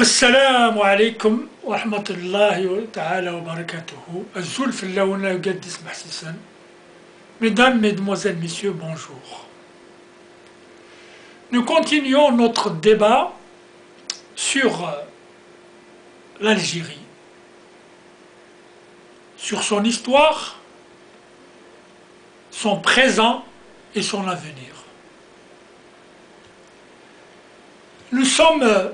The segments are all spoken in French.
السلام عليكم ورحمة الله تعالى وبركاته. الزلف اللون لا يقدس محسسا. Mesdames, Mesdemoiselles, Messieurs, bonjour. Nous continuons notre débat sur l'Algérie, sur son histoire, son présent et son avenir. Nous sommes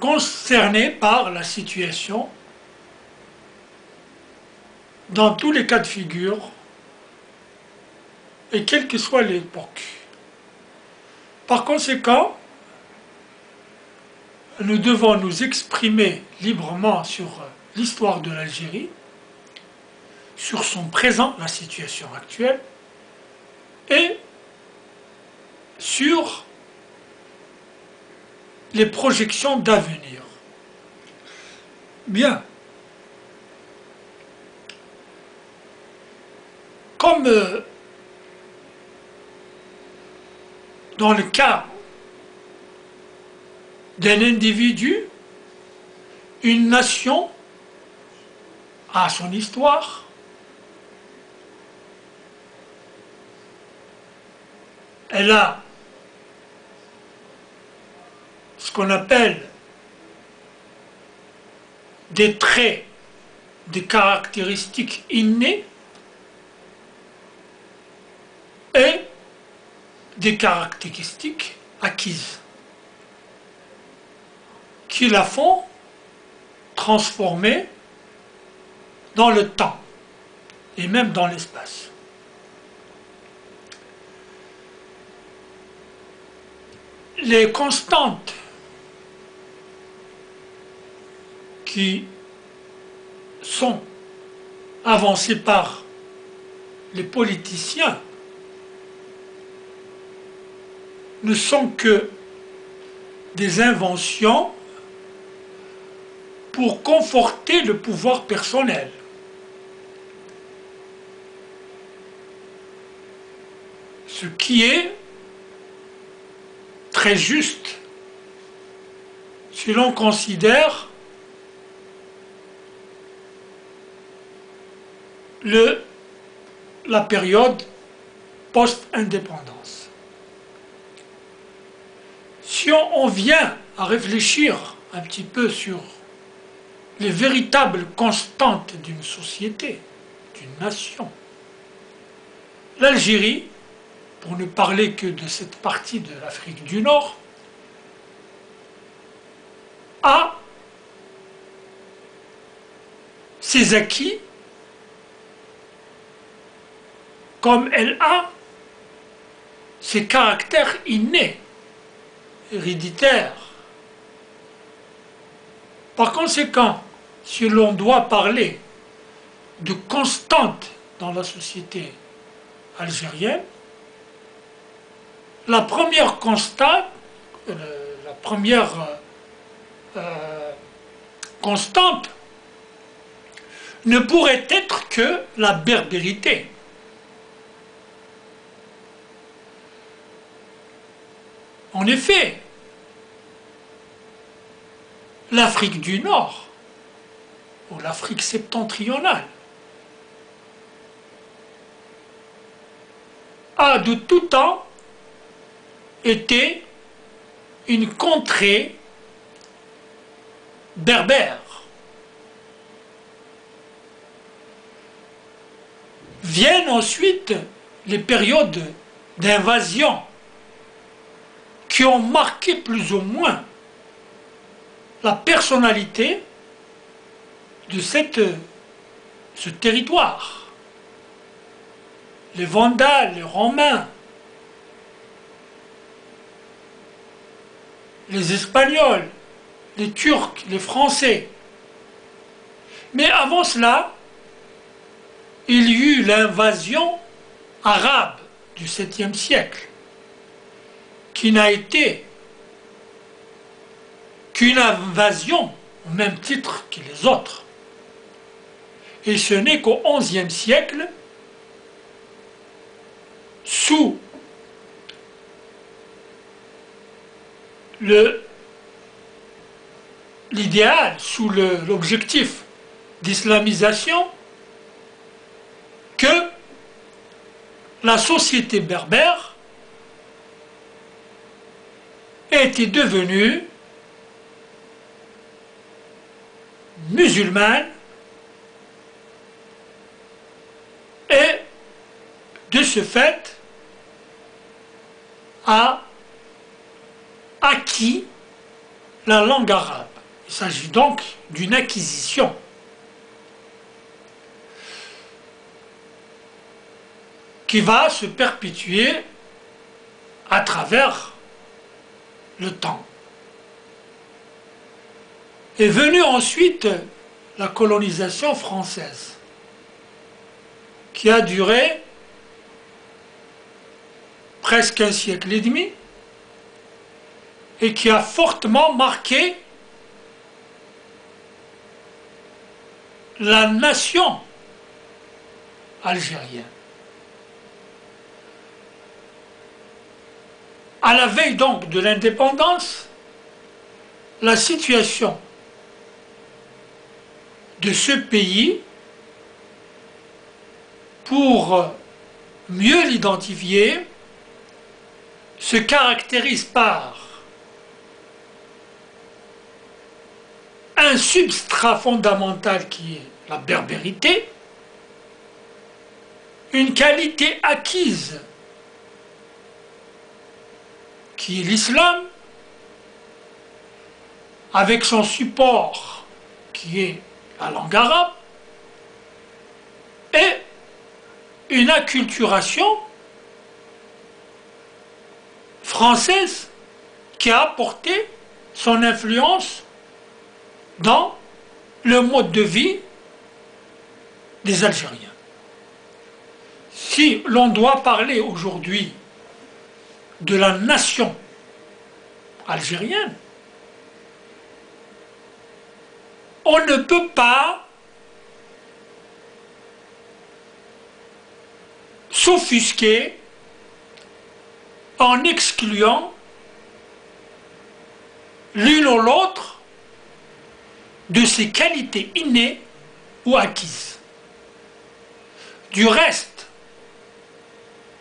concernés par la situation dans tous les cas de figure et quelle que soit l'époque. Par conséquent, nous devons nous exprimer librement sur l'histoire de l'Algérie, sur son présent, la situation actuelle, et sur les projections d'avenir. Bien. Comme dans le cas d'un individu, une nation a son histoire, elle a ce qu'on appelle des traits, des caractéristiques innées et des caractéristiques acquises qui la font transformer dans le temps et même dans l'espace. Les constantes qui sont avancées par les politiciens ne sont que des inventions pour conforter le pouvoir personnel. Ce qui est très juste si l'on considère la période post-indépendance. Si on vient à réfléchir un petit peu sur les véritables constantes d'une société, d'une nation, l'Algérie, pour ne parler que de cette partie de l'Afrique du Nord, a ses acquis comme elle a ses caractères innés, héréditaires. Par conséquent, si l'on doit parler de constantes dans la société algérienne, la première constante, constante ne pourrait être que la berbérité. En effet, l'Afrique du Nord, ou l'Afrique septentrionale, a de tout temps été une contrée berbère. Viennent ensuite les périodes d'invasion qui ont marqué plus ou moins la personnalité de ce territoire. Les Vandales, les Romains, les Espagnols, les Turcs, les Français. Mais avant cela, il y eut l'invasion arabe du 7e siècle, qui n'a été qu'une invasion au même titre que les autres. Et ce n'est qu'au XIe siècle, sous l'idéal, sous l'objectif d'islamisation, que la société berbère était devenue musulmane et de ce fait a acquis la langue arabe. Il s'agit donc d'une acquisition. Qui va se perpétuer à travers le temps. Est venue ensuite la colonisation française, qui a duré presque un siècle et demi et qui a fortement marqué la nation algérienne. À la veille donc de l'indépendance, la situation de ce pays, pour mieux l'identifier, se caractérise par un substrat fondamental qui est la berbérité, une qualité acquise qui est l'islam, avec son support qui est la langue arabe, et une acculturation française qui a apporté son influence dans le mode de vie des Algériens. Si l'on doit parler aujourd'hui de la nation algérienne, on ne peut pas s'offusquer en excluant l'une ou l'autre de ses qualités innées ou acquises. Du reste,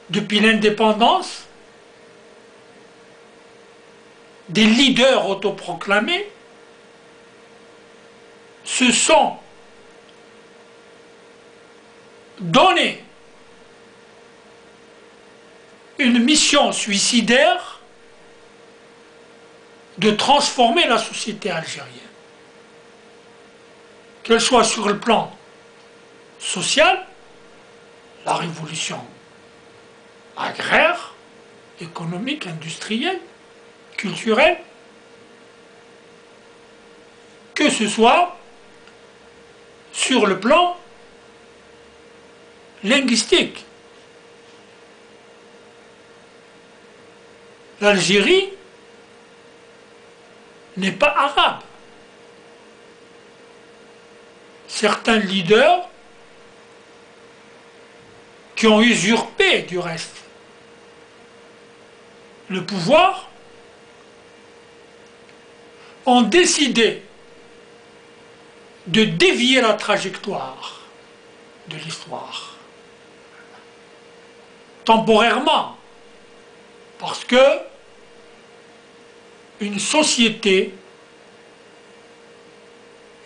depuis l'indépendance, des leaders autoproclamés se sont donné une mission suicidaire de transformer la société algérienne, qu'elle soit sur le plan social, la révolution agraire, économique, industrielle, culturelle, que ce soit sur le plan linguistique. L'Algérie n'est pas arabe. Certains leaders qui ont usurpé du reste le pouvoir ont décidé de dévier la trajectoire de l'histoire temporairement, parce que une société,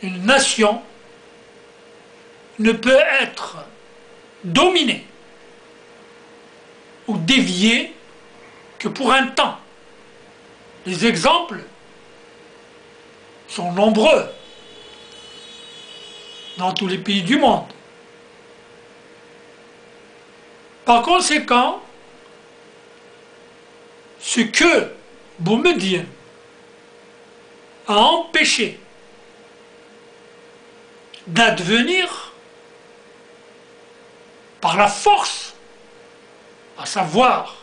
une nation ne peut être dominée ou déviée que pour un temps. Les exemples sont nombreux dans tous les pays du monde. Par conséquent, ce que Boumediene a empêché d'advenir par la force, à savoir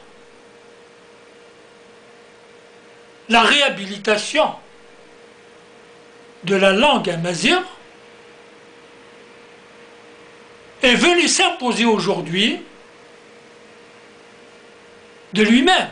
la réhabilitation de la langue amazigh, est venu s'imposer aujourd'hui de lui-même.